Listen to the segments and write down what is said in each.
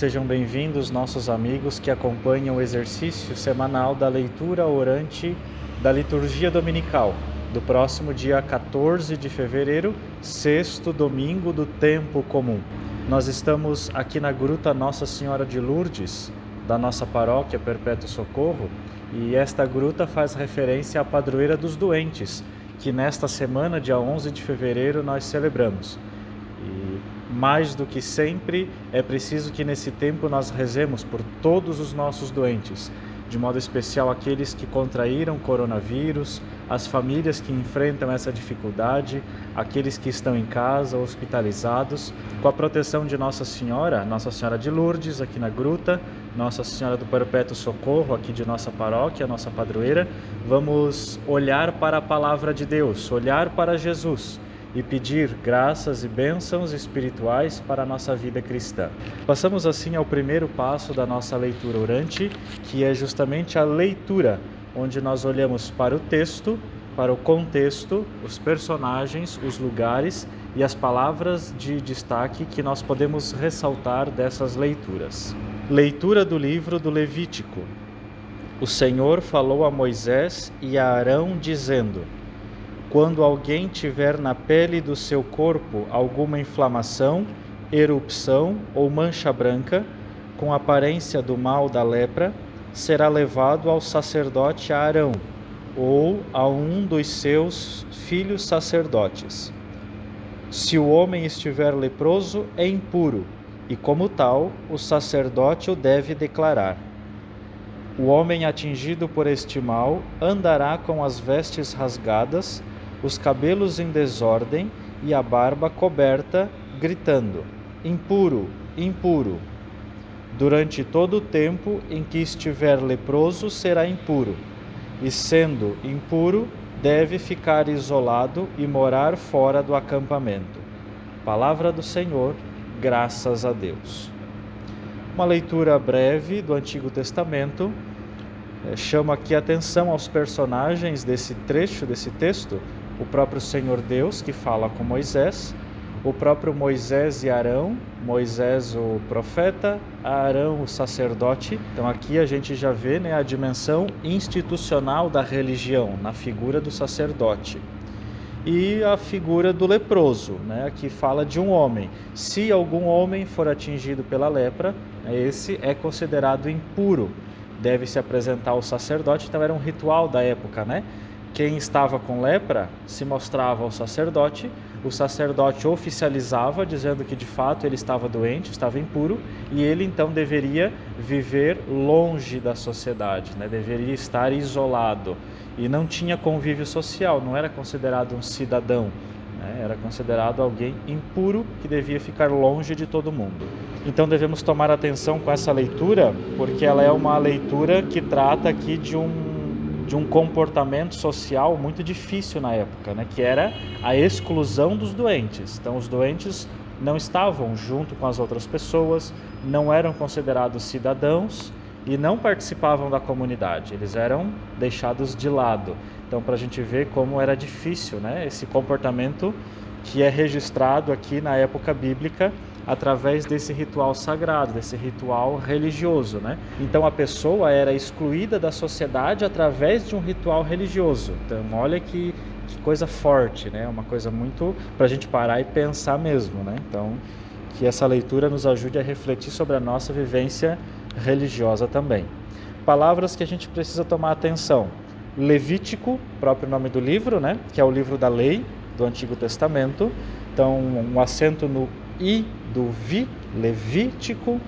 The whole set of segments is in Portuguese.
Sejam bem-vindos nossos amigos que acompanham o exercício semanal da leitura orante da liturgia dominical do próximo dia 14 de fevereiro, sexto domingo do tempo comum. Nós estamos aqui na Gruta Nossa Senhora de Lourdes, da nossa paróquia Perpétuo Socorro, e esta gruta faz referência à padroeira dos doentes, que nesta semana, dia 11 de fevereiro, nós celebramos. E mais do que sempre, é preciso que nesse tempo nós rezemos por todos os nossos doentes, de modo especial aqueles que contraíram coronavírus, as famílias que enfrentam essa dificuldade, aqueles que estão em casa, hospitalizados, com a proteção de Nossa Senhora de Lourdes, aqui na Gruta, Nossa Senhora do Perpétuo Socorro, aqui de nossa paróquia, nossa padroeira. Vamos olhar para a Palavra de Deus, olhar para Jesus e pedir graças e bênçãos espirituais para a nossa vida cristã. Passamos assim ao primeiro passo da nossa leitura orante, que é justamente a leitura, onde nós olhamos para o texto, para o contexto, os personagens, os lugares e as palavras de destaque que nós podemos ressaltar dessas leituras. Leitura do livro do Levítico. O Senhor falou a Moisés e a Arão, dizendo: quando alguém tiver na pele do seu corpo alguma inflamação, erupção ou mancha branca, com aparência do mal da lepra, será levado ao sacerdote Arão ou a um dos seus filhos sacerdotes. Se o homem estiver leproso, é impuro, e como tal, o sacerdote o deve declarar. O homem atingido por este mal andará com as vestes rasgadas, os cabelos em desordem e a barba coberta, gritando: impuro, impuro. Durante todo o tempo em que estiver leproso, será impuro, e sendo impuro, deve ficar isolado e morar fora do acampamento. Palavra do Senhor, graças a Deus. Uma leitura breve do Antigo Testamento. Chamo aqui a atenção aos personagens desse trecho, desse texto. O próprio Senhor Deus, que fala com Moisés, o próprio Moisés e Arão, Moisés o profeta, Arão o sacerdote. Então aqui a gente já vê, a dimensão institucional da religião, na figura do sacerdote. E a figura do leproso, que fala de um homem. Se algum homem for atingido pela lepra, esse é considerado impuro, deve se apresentar ao sacerdote. Então era um ritual da época, Quem estava com lepra se mostrava ao sacerdote, o sacerdote oficializava, dizendo que de fato ele estava doente, estava impuro, e ele então deveria viver longe da sociedade, deveria estar isolado, e não tinha convívio social, não era considerado um cidadão, era considerado alguém impuro que devia ficar longe de todo mundo. Então devemos tomar atenção com essa leitura, porque ela é uma leitura que trata aqui de um comportamento social muito difícil na época, que era a exclusão dos doentes. Então os doentes não estavam junto com as outras pessoas, não eram considerados cidadãos e não participavam da comunidade, eles eram deixados de lado. Então, para a gente ver como era difícil, esse comportamento que é registrado aqui na época bíblica através desse ritual sagrado, desse ritual religioso, Então a pessoa era excluída da sociedade através de um ritual religioso. Então olha que coisa forte, Uma coisa muito para a gente parar e pensar mesmo, Então que essa leitura nos ajude a refletir sobre a nossa vivência religiosa também. Palavras que a gente precisa tomar atenção. Levítico, próprio nome do livro, Que é o livro da lei do Antigo Testamento. Então um acento no I do vi, Levítico.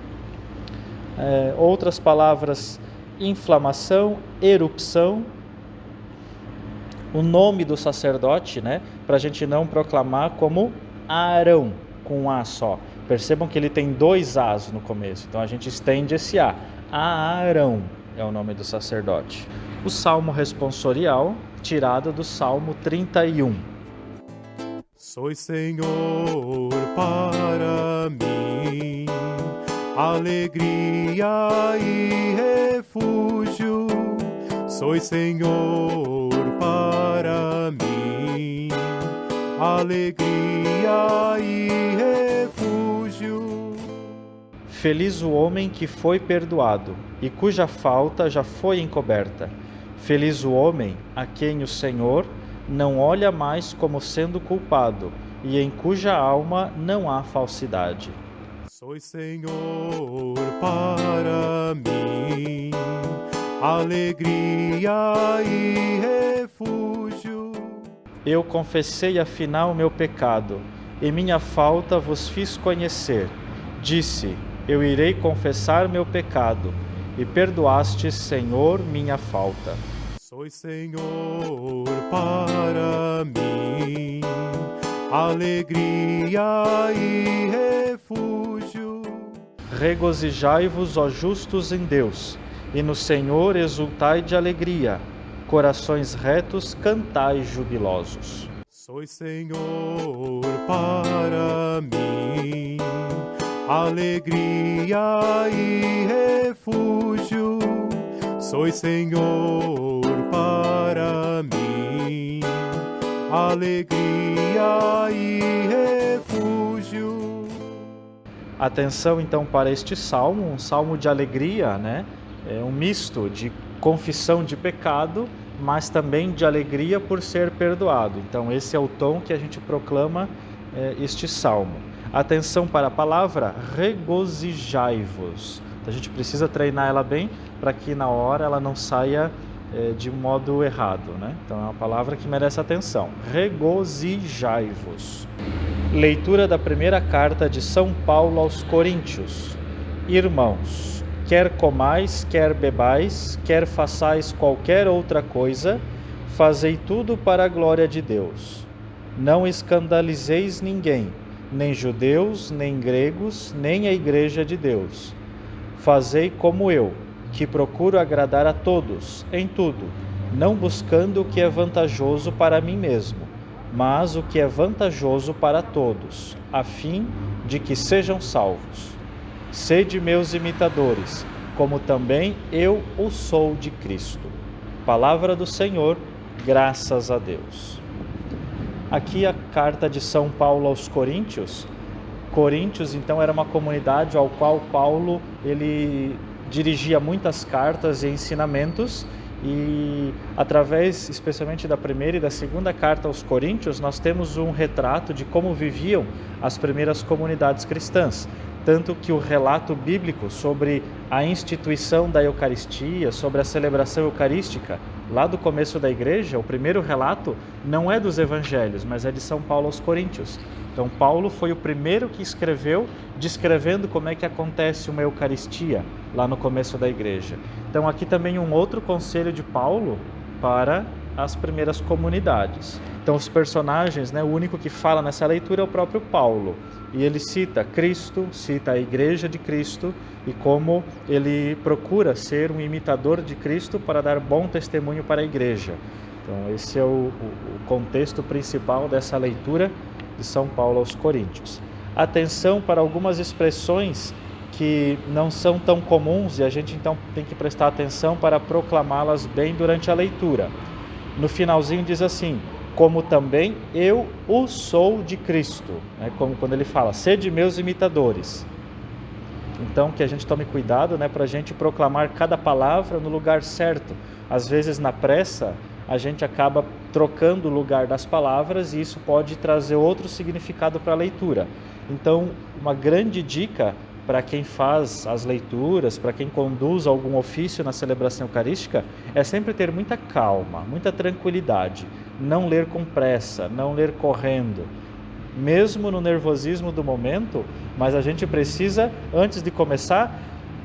Outras palavras: inflamação, erupção. O nome do sacerdote, para a gente não proclamar como Arão, com um A só. Percebam que ele tem dois As no começo, então a gente estende esse A. Arão é o nome do sacerdote. O salmo responsorial, tirado do Salmo 31. Sois Senhor para mim, alegria e refúgio. Sois Senhor para mim, alegria e refúgio. Feliz o homem que foi perdoado e cuja falta já foi encoberta. Feliz o homem a quem o Senhor não olha mais como sendo culpado e em cuja alma não há falsidade. Sois Senhor para mim, alegria e refúgio. Eu confessei afinal meu pecado, e minha falta vos fiz conhecer. Disse, eu irei confessar meu pecado, e perdoastes, Senhor, minha falta. Sois Senhor para mim, alegria e refúgio. Regozijai-vos, ó justos, em Deus, e no Senhor exultai de alegria. Corações retos, cantai jubilosos. Sois Senhor para mim, alegria e refúgio. Sois Senhor para mim, alegria e refúgio. Atenção então para este salmo, um salmo de alegria, né? É um misto de confissão de pecado, mas também de alegria por ser perdoado. Então esse é o tom que a gente proclama este salmo. Atenção para a palavra regozijai-vos. Então, a gente precisa treinar ela bem para que na hora ela não saia de modo errado, né? Então é uma palavra que merece atenção. Regozijai-vos. Leitura da primeira carta de São Paulo aos Coríntios. Irmãos, quer comais, quer bebais, quer façais qualquer outra coisa, fazei tudo para a glória de Deus. Não escandalizeis ninguém, nem judeus, nem gregos, nem a igreja de Deus. Fazei como eu, que procuro agradar a todos, em tudo, não buscando o que é vantajoso para mim mesmo, mas o que é vantajoso para todos, a fim de que sejam salvos. Sede meus imitadores, como também eu o sou de Cristo. Palavra do Senhor, graças a Deus. Aqui a carta de São Paulo aos Coríntios. Coríntios, então, era uma comunidade ao qual Paulo ele dirigia muitas cartas e ensinamentos, e através especialmente da primeira e da segunda carta aos Coríntios, nós temos um retrato de como viviam as primeiras comunidades cristãs. Tanto que o relato bíblico sobre a instituição da Eucaristia, sobre a celebração eucarística, lá do começo da igreja, o primeiro relato não é dos evangelhos, mas é de São Paulo aos Coríntios. Então Paulo foi o primeiro que escreveu, descrevendo como é que acontece uma Eucaristia lá no começo da igreja. Então aqui também um outro conselho de Paulo para as primeiras comunidades. Então os personagens, o único que fala nessa leitura é o próprio Paulo. E ele cita Cristo, cita a Igreja de Cristo e como ele procura ser um imitador de Cristo para dar bom testemunho para a Igreja. Então esse é o contexto principal dessa leitura de São Paulo aos Coríntios. Atenção para algumas expressões que não são tão comuns e a gente então tem que prestar atenção para proclamá-las bem durante a leitura. No finalzinho diz assim, como também eu o sou de Cristo, como quando ele fala, sede meus imitadores. Então que a gente tome cuidado para a gente proclamar cada palavra no lugar certo. Às vezes na pressa a gente acaba trocando o lugar das palavras e isso pode trazer outro significado para a leitura. Então uma grande dica para quem faz as leituras, para quem conduz algum ofício na celebração eucarística, é sempre ter muita calma, muita tranquilidade, não ler com pressa, não ler correndo, mesmo no nervosismo do momento, mas a gente precisa, antes de começar,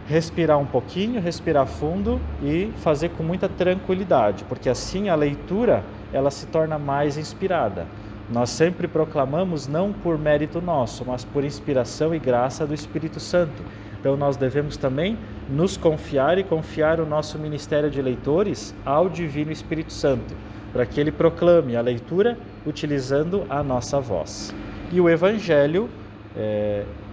respirar um pouquinho, respirar fundo e fazer com muita tranquilidade, porque assim a leitura ela se torna mais inspirada. Nós sempre proclamamos não por mérito nosso, mas por inspiração e graça do Espírito Santo. Então nós devemos também nos confiar e confiar o nosso ministério de leitores ao Divino Espírito Santo, para que ele proclame a leitura utilizando a nossa voz. E o Evangelho,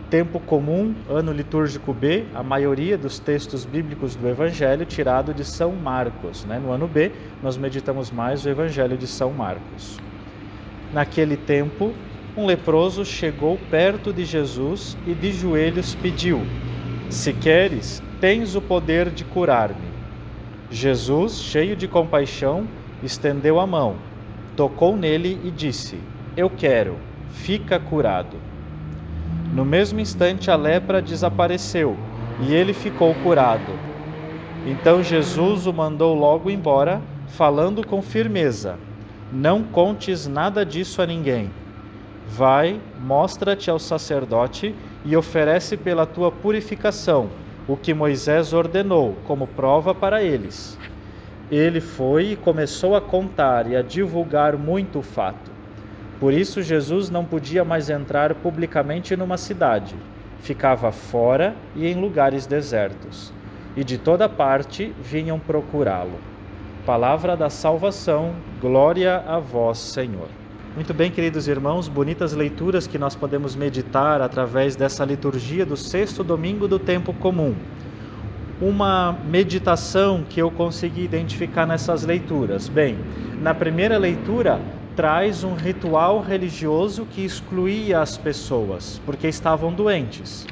tempo comum, ano litúrgico B, a maioria dos textos bíblicos do Evangelho tirado de São Marcos. No ano B, nós meditamos mais o Evangelho de São Marcos. Naquele tempo, um leproso chegou perto de Jesus e de joelhos pediu, Se queres, tens o poder de curar-me. Jesus, cheio de compaixão, estendeu a mão, tocou nele e disse: Eu quero, fica curado. No mesmo instante a lepra desapareceu e ele ficou curado. Então Jesus o mandou logo embora, falando com firmeza: Não contes nada disso a ninguém. Vai, mostra-te ao sacerdote e oferece pela tua purificação o que Moisés ordenou como prova para eles. Ele foi e começou a contar e a divulgar muito o fato. Por isso Jesus não podia mais entrar publicamente numa cidade. Ficava fora e em lugares desertos. E de toda parte vinham procurá-lo. Palavra da salvação, glória a vós, Senhor. Muito bem, queridos irmãos, bonitas leituras que nós podemos meditar através dessa liturgia do sexto domingo do tempo comum. Uma meditação que eu consegui identificar nessas leituras. Bem, na primeira leitura traz um ritual religioso que excluía as pessoas, porque estavam doentes.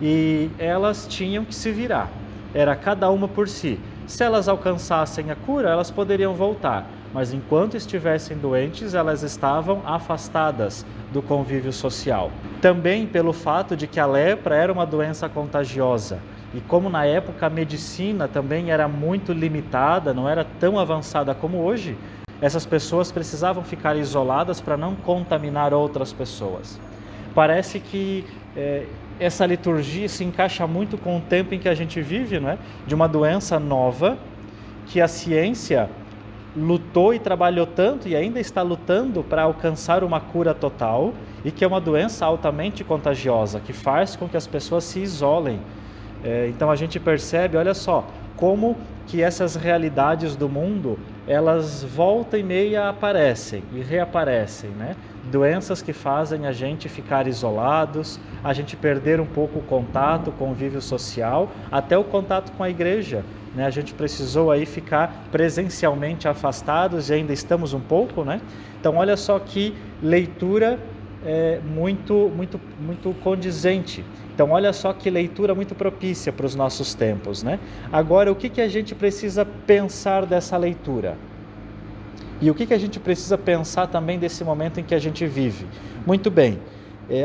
E elas tinham que se virar. Era cada uma por si. Se elas alcançassem a cura, elas poderiam voltar. Mas enquanto estivessem doentes, elas estavam afastadas do convívio social. Também pelo fato de que a lepra era uma doença contagiosa. E como na época a medicina também era muito limitada, não era tão avançada como hoje, essas pessoas precisavam ficar isoladas para não contaminar outras pessoas. Parece que essa liturgia se encaixa muito com o tempo em que a gente vive, não é? De uma doença nova, que a ciência lutou e trabalhou tanto e ainda está lutando para alcançar uma cura total, e que é uma doença altamente contagiosa, que faz com que as pessoas se isolem. Então a gente percebe, olha só, como que essas realidades do mundo, elas volta e meia aparecem e reaparecem, né? Doenças que fazem a gente ficar isolados, a gente perder um pouco o contato, o convívio social, até o contato com a igreja, né? A gente precisou aí ficar presencialmente afastados e ainda estamos um pouco, né? Então olha só que leitura muito condizente. Então olha só que leitura muito propícia para os nossos tempos, né? Agora, o que a gente precisa pensar dessa leitura? E o que a gente precisa pensar também desse momento em que a gente vive? Muito bem,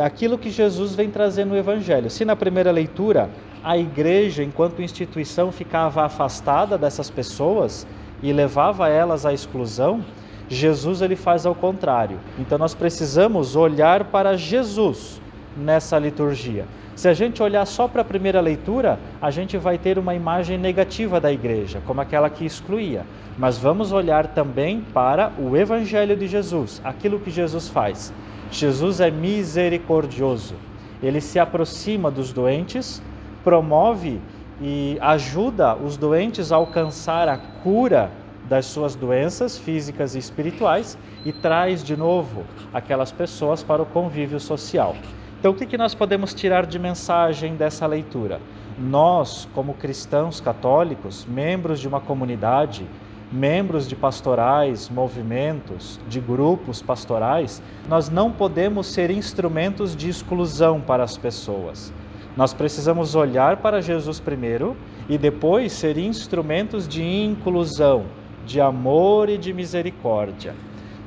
aquilo que Jesus vem trazer no Evangelho. Se na primeira leitura a igreja, enquanto instituição, ficava afastada dessas pessoas e levava elas à exclusão, Jesus ele faz ao contrário. Então nós precisamos olhar para Jesus nessa liturgia. Se a gente olhar só para a primeira leitura, a gente vai ter uma imagem negativa da igreja, como aquela que excluía. Mas vamos olhar também para o Evangelho de Jesus, aquilo que Jesus faz. Jesus é misericordioso. Ele se aproxima dos doentes, promove e ajuda os doentes a alcançar a cura das suas doenças físicas e espirituais e traz de novo aquelas pessoas para o convívio social. Então, o que nós podemos tirar de mensagem dessa leitura? Nós, como cristãos católicos, membros de uma comunidade, membros de pastorais, movimentos, de grupos pastorais, nós não podemos ser instrumentos de exclusão para as pessoas. Nós precisamos olhar para Jesus primeiro e depois ser instrumentos de inclusão, de amor e de misericórdia.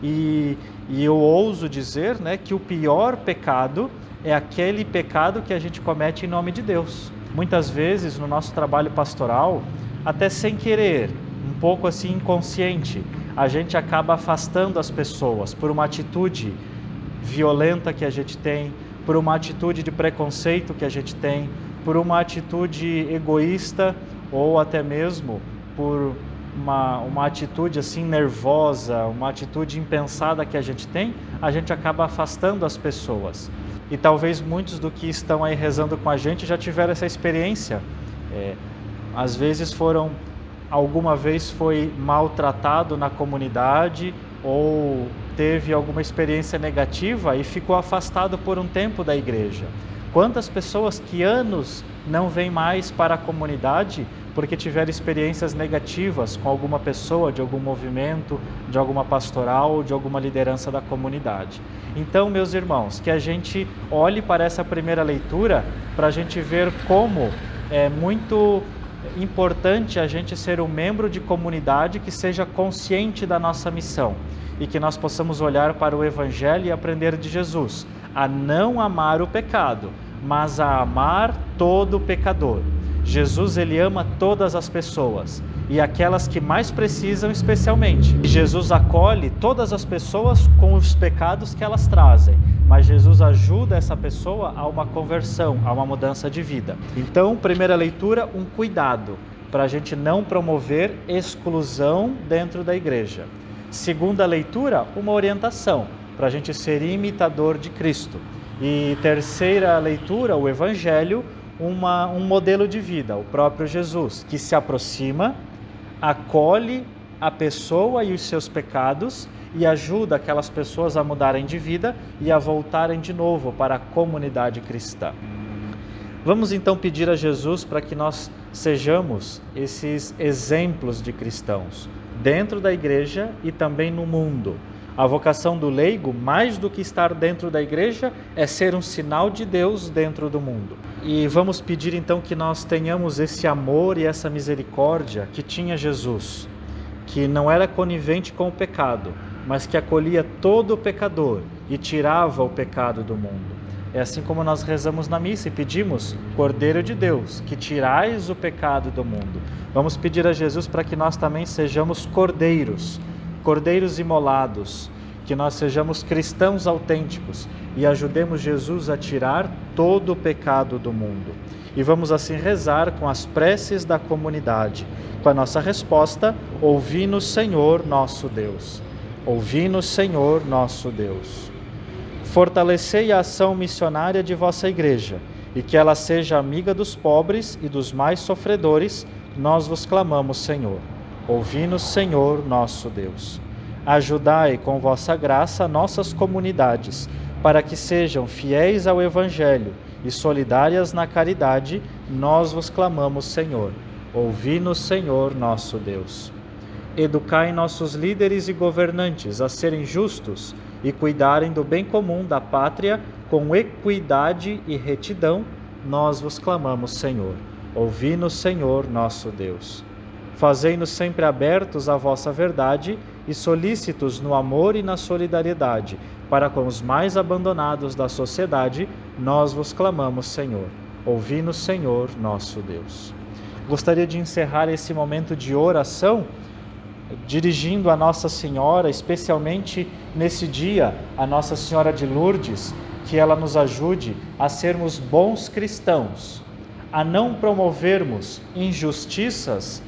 E eu ouso dizer, né, que o pior pecado é aquele pecado que a gente comete em nome de Deus. Muitas vezes no nosso trabalho pastoral, até sem querer, um pouco assim inconsciente, a gente acaba afastando as pessoas por uma atitude violenta que a gente tem, por uma atitude de preconceito que a gente tem, por uma atitude egoísta ou até mesmo por uma atitude assim nervosa, uma atitude impensada que a gente acaba afastando as pessoas. E talvez muitos do que estão aí rezando com a gente já tiveram essa experiência. Às vezes alguma vez foi maltratado na comunidade ou teve alguma experiência negativa e ficou afastado por um tempo da igreja. Quantas pessoas que anos não vêm mais para a comunidade porque tiveram experiências negativas com alguma pessoa, de algum movimento, de alguma pastoral, de alguma liderança da comunidade. Então, meus irmãos, que a gente olhe para essa primeira leitura para a gente ver como é muito importante a gente ser um membro de comunidade que seja consciente da nossa missão e que nós possamos olhar para o Evangelho e aprender de Jesus, a não amar o pecado, mas a amar todo pecador. Jesus, ele ama todas as pessoas e aquelas que mais precisam especialmente. E Jesus acolhe todas as pessoas com os pecados que elas trazem, mas Jesus ajuda essa pessoa a uma conversão, a uma mudança de vida. Então, primeira leitura, um cuidado para a gente não promover exclusão dentro da igreja. Segunda leitura, uma orientação para a gente ser imitador de Cristo. E terceira leitura, o Evangelho, um modelo de vida, o próprio Jesus, que se aproxima, acolhe a pessoa e os seus pecados e ajuda aquelas pessoas a mudarem de vida e a voltarem de novo para a comunidade cristã. Vamos então pedir a Jesus para que nós sejamos esses exemplos de cristãos, dentro da igreja e também no mundo. A vocação do leigo, mais do que estar dentro da igreja, é ser um sinal de Deus dentro do mundo. E vamos pedir então que nós tenhamos esse amor e essa misericórdia que tinha Jesus, que não era conivente com o pecado, mas que acolhia todo o pecador e tirava o pecado do mundo. É assim como nós rezamos na missa e pedimos, Cordeiro de Deus, que tirais o pecado do mundo. Vamos pedir a Jesus para que nós também sejamos cordeiros imolados, que nós sejamos cristãos autênticos e ajudemos Jesus a tirar todo o pecado do mundo. E vamos assim rezar com as preces da comunidade, com a nossa resposta, ouvi-nos, Senhor, nosso Deus. Ouvi-nos, Senhor, nosso Deus. Fortalecei a ação missionária de vossa Igreja, e que ela seja amiga dos pobres e dos mais sofredores, nós vos clamamos, Senhor. Ouvi-nos, Senhor, nosso Deus. Ajudai com vossa graça nossas comunidades, para que sejam fiéis ao Evangelho e solidárias na caridade, nós vos clamamos, Senhor. Ouvi-nos, Senhor, nosso Deus. Educai nossos líderes e governantes a serem justos e cuidarem do bem comum da pátria com equidade e retidão, nós vos clamamos, Senhor. Ouvi-nos, Senhor, nosso Deus. Fazei-nos sempre abertos à vossa verdade e solícitos no amor e na solidariedade, para com os mais abandonados da sociedade, nós vos clamamos, Senhor. Ouvi-nos, Senhor, nosso Deus. Gostaria de encerrar esse momento de oração dirigindo a Nossa Senhora, especialmente nesse dia, a Nossa Senhora de Lourdes, que ela nos ajude a sermos bons cristãos, a não promovermos injustiças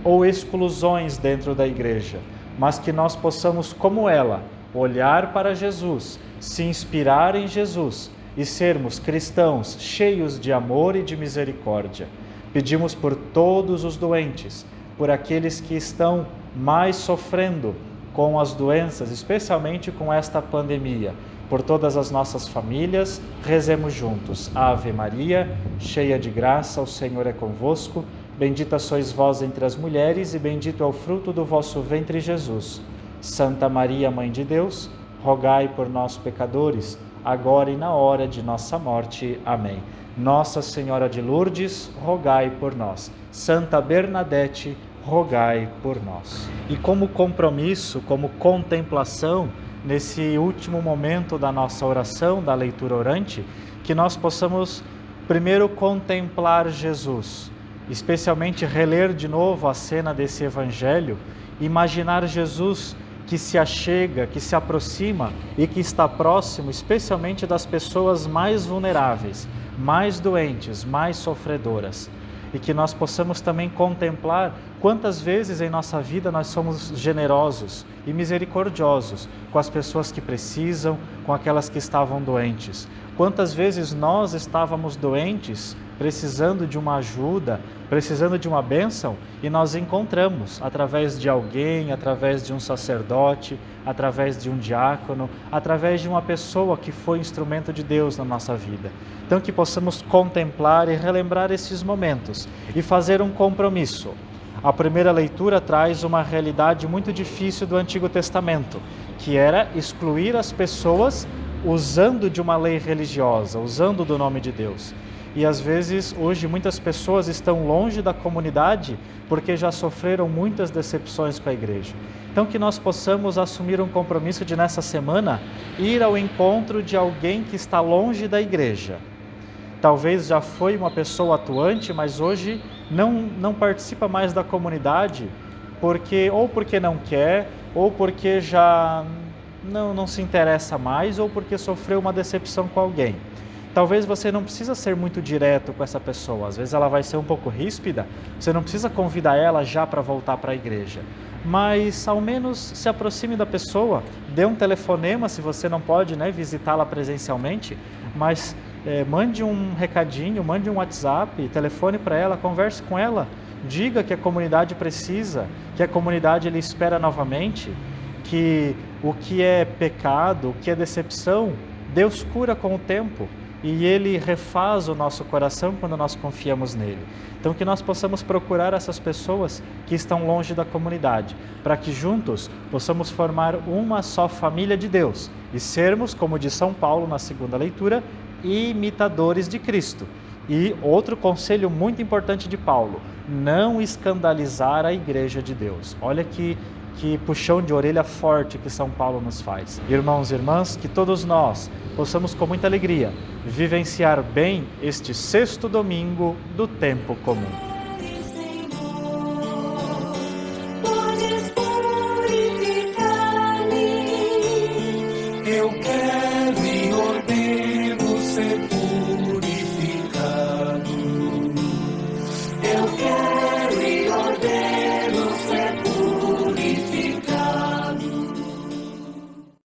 ou exclusões dentro da igreja, mas que nós possamos, como ela, olhar para Jesus, se inspirar em Jesus e sermos cristãos cheios de amor e de misericórdia. Pedimos por todos os doentes, por aqueles que estão mais sofrendo com as doenças, especialmente com esta pandemia, por todas as nossas famílias, rezemos juntos. Ave Maria, cheia de graça, o Senhor é convosco. Bendita sois vós entre as mulheres e bendito é o fruto do vosso ventre, Jesus. Santa Maria, Mãe de Deus, rogai por nós, pecadores, agora e na hora de nossa morte. Amém. Nossa Senhora de Lourdes, rogai por nós. Santa Bernadette, rogai por nós. E como compromisso, como contemplação, nesse último momento da nossa oração, da leitura orante, que nós possamos primeiro contemplar Jesus, especialmente reler de novo a cena desse Evangelho, imaginar Jesus que se achega, que se aproxima e que está próximo, especialmente das pessoas mais vulneráveis, mais doentes, mais sofredoras. E que nós possamos também contemplar quantas vezes em nossa vida nós somos generosos e misericordiosos com as pessoas que precisam, com aquelas que estavam doentes. Quantas vezes nós estávamos doentes, precisando de uma ajuda, precisando de uma bênção, e nós encontramos através de alguém, através de um sacerdote, através de um diácono, através de uma pessoa que foi instrumento de Deus na nossa vida. Então que possamos contemplar e relembrar esses momentos e fazer um compromisso. A primeira leitura traz uma realidade muito difícil do Antigo Testamento, que era excluir as pessoas usando de uma lei religiosa, usando do nome de Deus. E às vezes, hoje, muitas pessoas estão longe da comunidade porque já sofreram muitas decepções com a igreja. Então, que nós possamos assumir um compromisso de, nessa semana, ir ao encontro de alguém que está longe da igreja. Talvez já foi uma pessoa atuante, mas hoje não participa mais da comunidade, porque não quer, ou porque já não se interessa mais, ou porque sofreu uma decepção com alguém. Talvez você não precisa ser muito direto com essa pessoa, às vezes ela vai ser um pouco ríspida, você não precisa convidar ela já para voltar para a igreja, mas ao menos se aproxime da pessoa, dê um telefonema se você não pode, visitá-la presencialmente, mas mande um recadinho, mande um WhatsApp, telefone para ela, converse com ela, diga que a comunidade precisa, que a comunidade lhe espera novamente, que o que é pecado, o que é decepção, Deus cura com o tempo. E Ele refaz o nosso coração quando nós confiamos nele. Então que nós possamos procurar essas pessoas que estão longe da comunidade, para que juntos possamos formar uma só família de Deus e sermos, como diz São Paulo na segunda leitura, imitadores de Cristo. E outro conselho muito importante de Paulo, não escandalizar a igreja de Deus. Olha que puxão de orelha forte que São Paulo nos faz. Irmãos e irmãs, que todos nós possamos com muita alegria vivenciar bem este sexto domingo do tempo comum.